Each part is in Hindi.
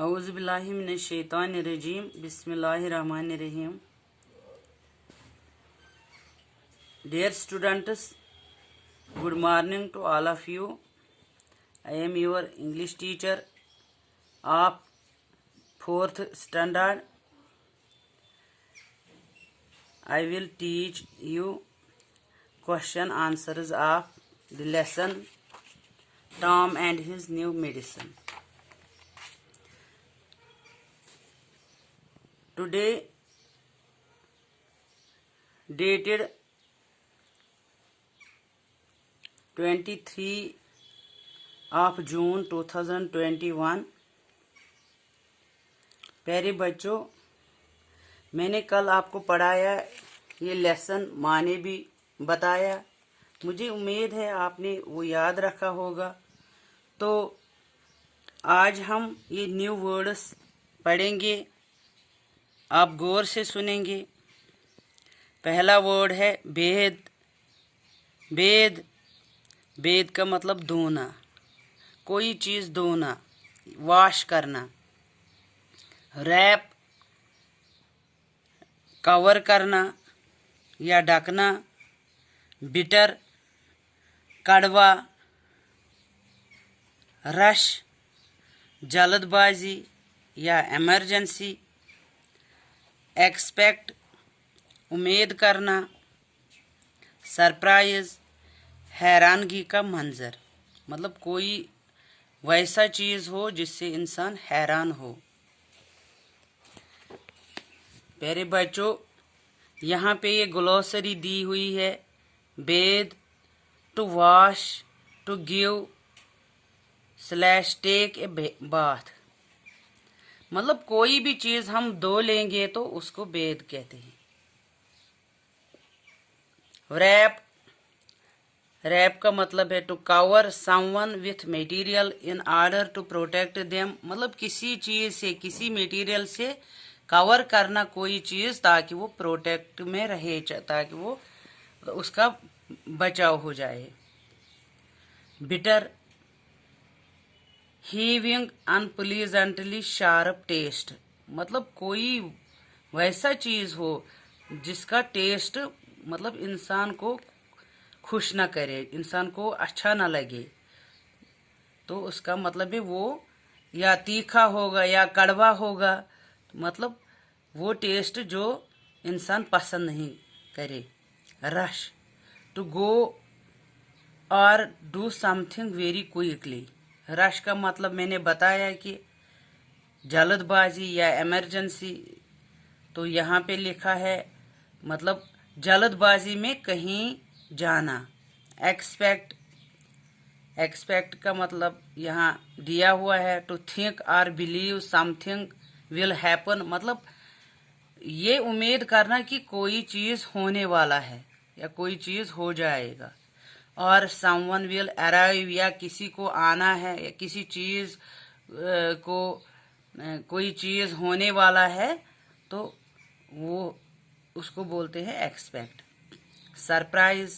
औज़ुबिल्लाहि मिनश्शैतानिर्रजीम बिस्मिल्लाहिर्रहमानिर्रहीम। Dear students, good morning to all of you. I am your English teacher of 4th standard. I will teach you question answers of the lesson Tom and his new medicine. Today, dated 23 of June 2021। प्यारे बच्चों, मैंने कल आपको पढ़ाया ये लेसन, माने भी बताया। मुझे उम्मीद है आपने वो याद रखा होगा। तो आज हम ये न्यू वर्ड्स पढ़ेंगे, आप गौर से सुनेंगे। पहला वर्ड है बेद। बेद, बेद का मतलब धोना, कोई चीज़ धोना, वॉश करना। रैप, कवर करना या ढकना। बिटर, कड़वा। रश, जल्दबाजी या इमरजेंसी। एक्सपेक्ट, उम्मीद करना। सरप्राइज, हैरानगी का मंजर, मतलब कोई वैसा चीज़ हो जिससे इंसान हैरान हो। प्यारे बच्चों, यहाँ पे ये ग्लोसरी दी हुई है। Bathe, to wash, to give / take a bath, मतलब कोई भी चीज़ हम धो लेंगे तो उसको बेद कहते हैं। रैप, रैप का मतलब है to cover someone with material in order to protect them, मतलब किसी चीज़ से, किसी मटेरियल से कवर करना कोई चीज़ ताकि वो प्रोटेक्ट में रहे, ताकि वो उसका बचाव हो जाए। बिटर, हीविंग अनप्लीजेंटली शार्प टेस्ट, मतलब कोई वैसा चीज़ हो जिसका टेस्ट मतलब इंसान को खुश ना करे, इंसान को अच्छा ना लगे, तो उसका मतलब है वो या तीखा होगा या कड़वा होगा, मतलब वो टेस्ट जो इंसान पसंद नहीं करे। रश, टू गो और do something very quickly. Rush का मतलब मैंने बताया कि जल्दबाजी या इमरजेंसी। तो यहाँ पे लिखा है मतलब जल्दबाजी में कहीं जाना। एक्सपेक्ट, एक्सपेक्ट का मतलब यहाँ दिया हुआ है टू थिंक और बिलीव समथिंग विल हैपन, मतलब ये उम्मीद करना कि कोई चीज़ होने वाला है या कोई चीज़ हो जाएगा। और समवन विल अराइव, या किसी को आना है या किसी चीज़ को कोई चीज़ होने वाला है तो वो उसको बोलते हैं एक्सपेक्ट। सरप्राइज,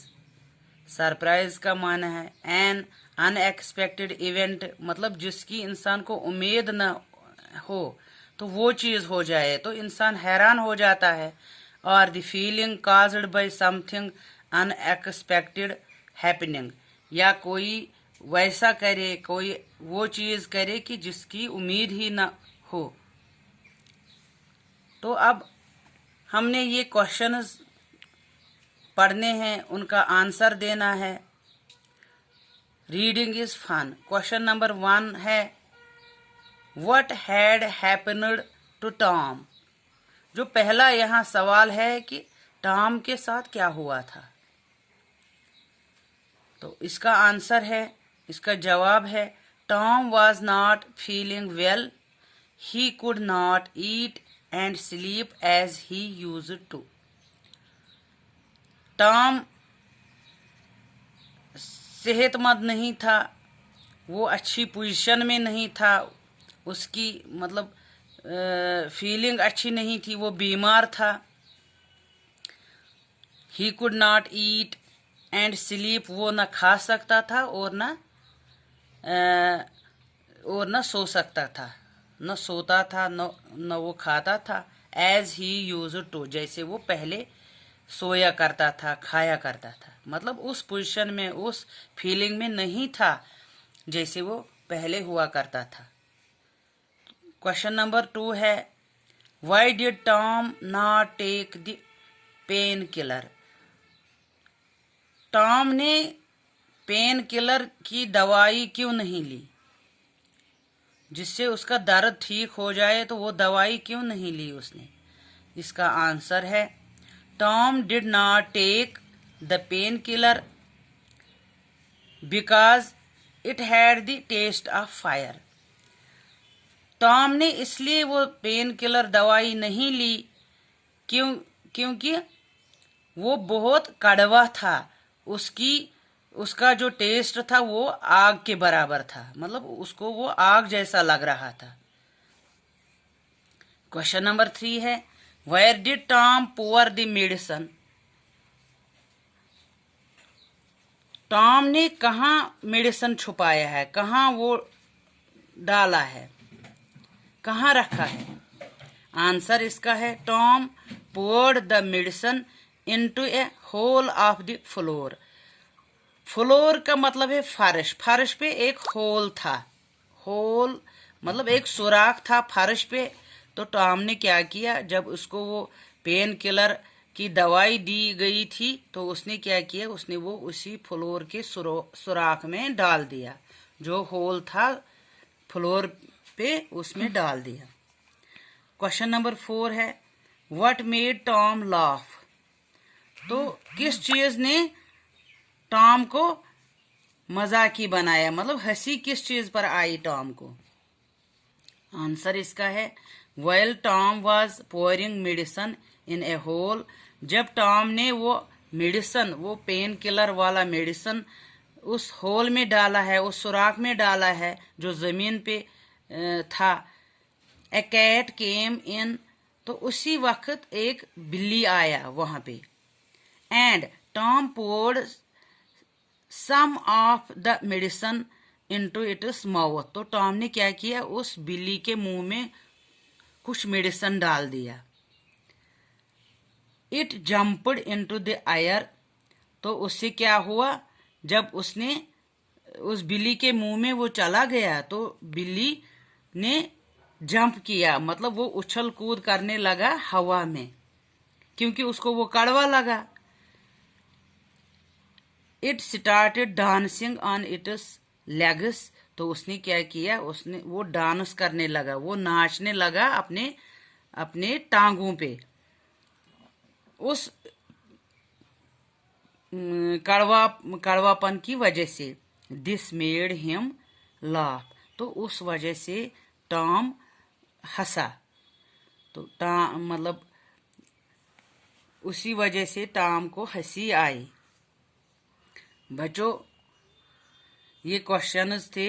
सरप्राइज का माना है एन अनएक्सपेक्टेड इवेंट, मतलब जिसकी इंसान को उम्मीद न हो तो वो चीज़ हो जाए तो इंसान हैरान हो जाता है। और the feeling caused by something unexpected happening, या कोई वैसा करे, कोई वो चीज़ करे कि जिसकी उम्मीद ही ना हो। तो अब हमने ये क्वेश्चंस पढ़ने हैं, उनका आंसर देना है। Reading is fun. Question number 1 है what had happened to Tom. जो पहला यहाँ सवाल है कि टॉम के साथ क्या हुआ था, तो इसका आंसर है, इसका जवाब है Tom was not feeling well, he could not eat and sleep as he used to. Tom सेहतमंद नहीं था, वो अच्छी पोजीशन में नहीं था, उसकी मतलब फीलिंग अच्छी नहीं थी, वो बीमार था। ही could not eat and sleep, वो ना खा सकता था और ना सो सकता था, न सोता था न वो खाता था। एज ही यूज टू, जैसे वो पहले सोया करता था, खाया करता था। मतलब उस पोजीशन में, उस फीलिंग में नहीं था जैसे वो पहले हुआ करता था। क्वेश्चन नंबर 2 है, why did Tom not take the painkiller. Tom ने पेन किलर की दवाई क्यों नहीं ली? जिससे उसका दर्द ठीक हो जाए, तो वो दवाई क्यों नहीं ली उसने? इसका आंसर है, Tom did not take the painkiller because it had the taste of fire. Tom ने इसलिए वो पेन किलर दवाई नहीं ली क्योंकि वो बहुत कड़वा था। उसका जो टेस्ट था वो आग के बराबर था, मतलब उसको वो आग जैसा लग रहा था। क्वेश्चन नंबर 3 है, where did Tom pour the medicine. Tom ने कहाँ मेडिसिन छुपाया है, कहाँ वो डाला है, कहाँ रखा है? आंसर इसका है, Tom poured the medicine into a hole of the floor. Floor का मतलब है फर्श। फर्श पे एक होल था। होल मतलब एक सुराख था फर्श पे। तो टॉम ने क्या किया, जब उसको वो पेन किलर की दवाई दी गई थी, तो उसने क्या किया, उसने वो उसी फ्लोर के सुराख में डाल दिया। जो होल था फ्लोर पे, उसमें डाल दिया। क्वेश्चन नंबर 4 है, व्हाट मेड टॉम लाफ। तो किस चीज ने टॉम को मजाकी बनाया, मतलब हंसी किस चीज पर आई टॉम को? आंसर इसका है, well Tom was pouring medicine in a hole. जब टॉम ने वो मेडिसिन, वो पेन किलर वाला मेडिसिन उस होल में डाला है, उस सुराख में डाला है जो जमीन पे था। ए कैट केम इन, तो उसी वक्त एक बिल्ली आया वहां पे। And Tom poured some of the medicine into its mouth. तो टॉम ने क्या किया, उस बिल्ली के मुंह में कुछ मेडिसिन डाल दिया। It jumped into the air. तो उससे क्या हुआ, जब उसने उस बिल्ली के मुंह में वो चला गया, तो बिल्ली ने जंप किया, मतलब वो उछल कूद करने लगा हवा में, क्योंकि उसको वो कड़वा लगा। It started dancing on it's legs. तो उसने क्या किया, उसने वो डांस करने लगा, वो नाचने लगा अपने अपने टांगों पे, उस कड़वापन की वजह से। This made him laugh. तो उस वजह से टॉम हंसा। तो टॉम मतलब उसी वजह से टॉम को हंसी आई। बच्चों, ये क्वेश्चंस थे,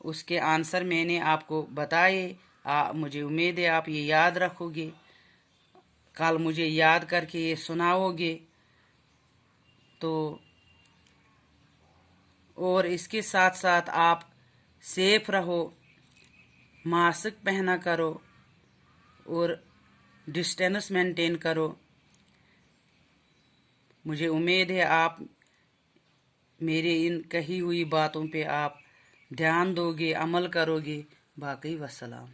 उसके आंसर मैंने आपको बताए। मुझे उम्मीद है आप ये याद रखोगे, कल मुझे याद करके ये सुनाओगे। तो और इसके साथ साथ आप सेफ रहो, मास्क पहना करो और डिस्टेंस मेंटेन करो। मुझे उम्मीद है आप मेरे इन कही हुई बातों पे आप ध्यान दोगे, अमल करोगे। बाकी वस्सलाम।